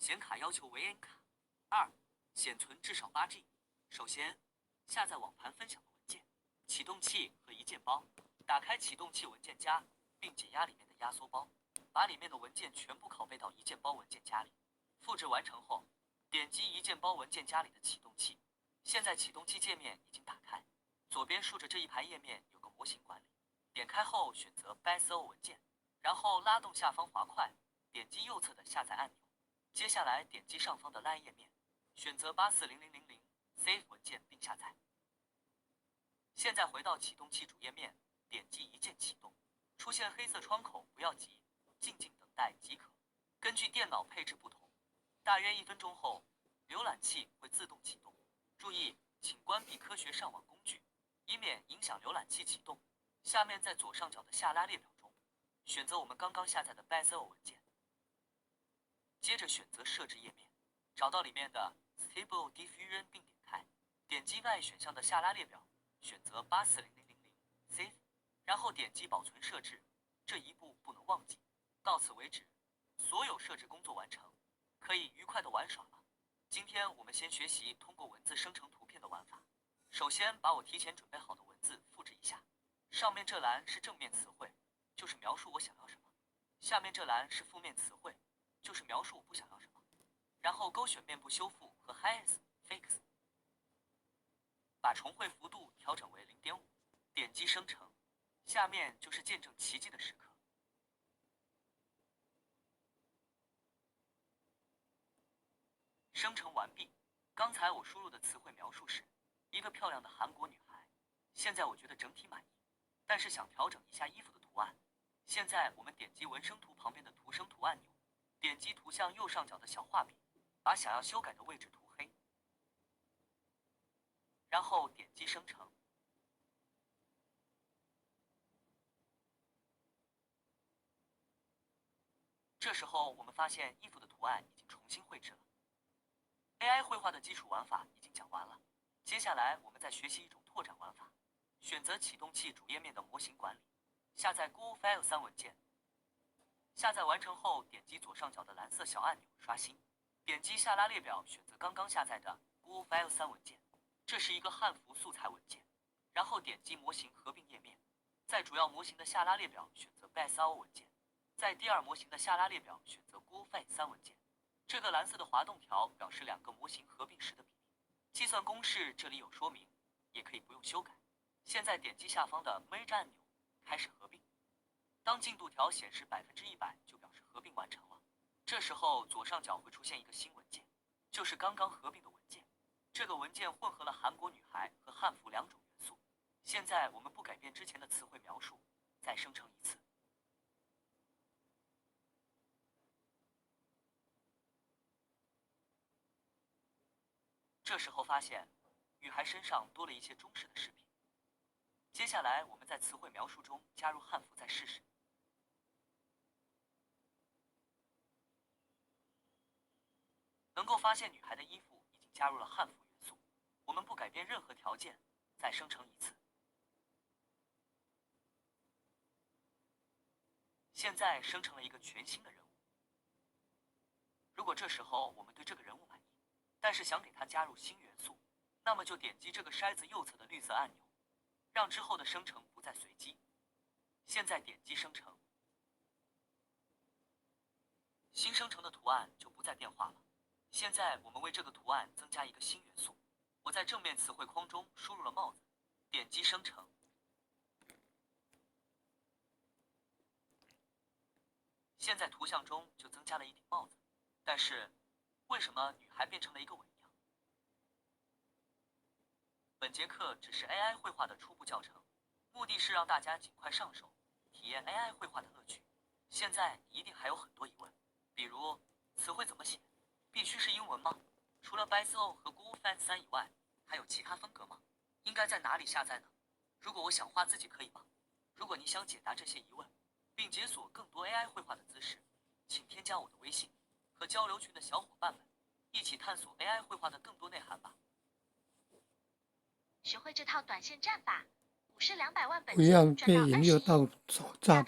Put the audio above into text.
显卡要求为 N 卡。2. 显存至少 8G。首先，下载网盘分享的文件、启动器和一键包。打开启动器文件夹，并解压里面的压缩包，把里面的文件全部拷贝到一键包文件夹里。复制完成后，点击一键包文件夹里的启动器。现在启动器界面已经打开，左边竖着这一排页面有个模型管理。点开后选择 BASIO 文件，然后拉动下方滑块，点击右侧的下载按钮。接下来点击上方的 LAN 页面，选择840000 Save 文件并下载。现在回到启动器主页面，点击一键启动，出现黑色窗口，不要急，静静等待即可。根据电脑配置不同，大约1分钟后，浏览器会自动启动。注意，请关闭科学上网工具，以免影响浏览器启动。下面在左上角的下拉列表中，选择我们刚刚下载的 BASIO 文件，接着选择设置页面，找到里面的 Stable Diffusion 并点开，点击外选项的下拉列表，选择840000 Save， 然后点击保存设置，这一步不能忘记。到此为止，所有设置工作完成，可以愉快的玩耍了。今天我们先学习通过文字生成图片的玩法。首先把我提前准备好的文字复制一下，上面这栏是正面词汇，就是描述我想要什么；下面这栏是负面词汇，就是描述我不想要什么。然后勾选面部修复和 High-Fix， 把重绘幅度调整为 0.5， 点击生成。下面就是见证奇迹的时刻。生成完毕。刚才我输入的词汇描述是一个漂亮的韩国女孩，现在我觉得整体满意，但是想调整一下衣服的图案。现在我们点击文生图旁边的图生图按钮，点击图像右上角的小画笔，把想要修改的位置涂黑，然后点击生成。这时候我们发现衣服的图案已经重新绘制了。AI 绘画的基础玩法已经讲完了，接下来我们再学习一种拓展玩法。选择启动器主页面的模型管理，下载 Google File 3文件。下载完成后，点击左上角的蓝色小按钮刷新，点击下拉列表，选择刚刚下载的 Google File 3文件，这是一个汉服素材文件。然后点击模型合并页面，在主要模型的下拉列表选择 BASIO 文件，在第二模型的下拉列表选择 Google File 3文件。这个蓝色的滑动条表示两个模型合并时的比例。计算公式这里有说明，也可以不用修改。现在点击下方的 Merge 按钮，开始合并。当进度条显示100%，就表示合并完成了。这时候左上角会出现一个新文件，就是刚刚合并的文件。这个文件混合了韩国女孩和汉服2种元素。现在我们不改变之前的词汇描述，再生成一次。这时候发现，女孩身上多了一些中式的饰品。接下来，我们在词汇描述中加入汉服，再试试。能够发现女孩的衣服已经加入了汉服元素。我们不改变任何条件，再生成一次。现在生成了一个全新的人物。如果这时候我们对这个人物满意，但是想给它加入新元素，那么就点击这个筛子右侧的绿色按钮，让之后的生成不再随机。现在点击生成，新生成的图案就不再变化了。现在我们为这个图案增加一个新元素。我在正面词汇框中输入了帽子，点击生成。现在图像中就增加了一顶帽子，但是为什么女孩变成了一个伪娘？本节课只是 AI 绘画的初步教程，目的是让大家尽快上手，体验 AI 绘画的乐趣。现在你一定还有很多疑问，比如词汇怎么写？必须是英文吗？除了 BASIO 和 Google File 3以外，还有其他风格吗？应该在哪里下载呢？如果我想画自己可以吗？如果你想解答这些疑问，并解锁更多 AI 绘画的姿势，请添加我的微信，和交流群的小伙伴们一起探索 AI 绘画的更多内涵吧。学会这套短线战法，5是200万本不要金赚到被引诱20亿。到诈骗。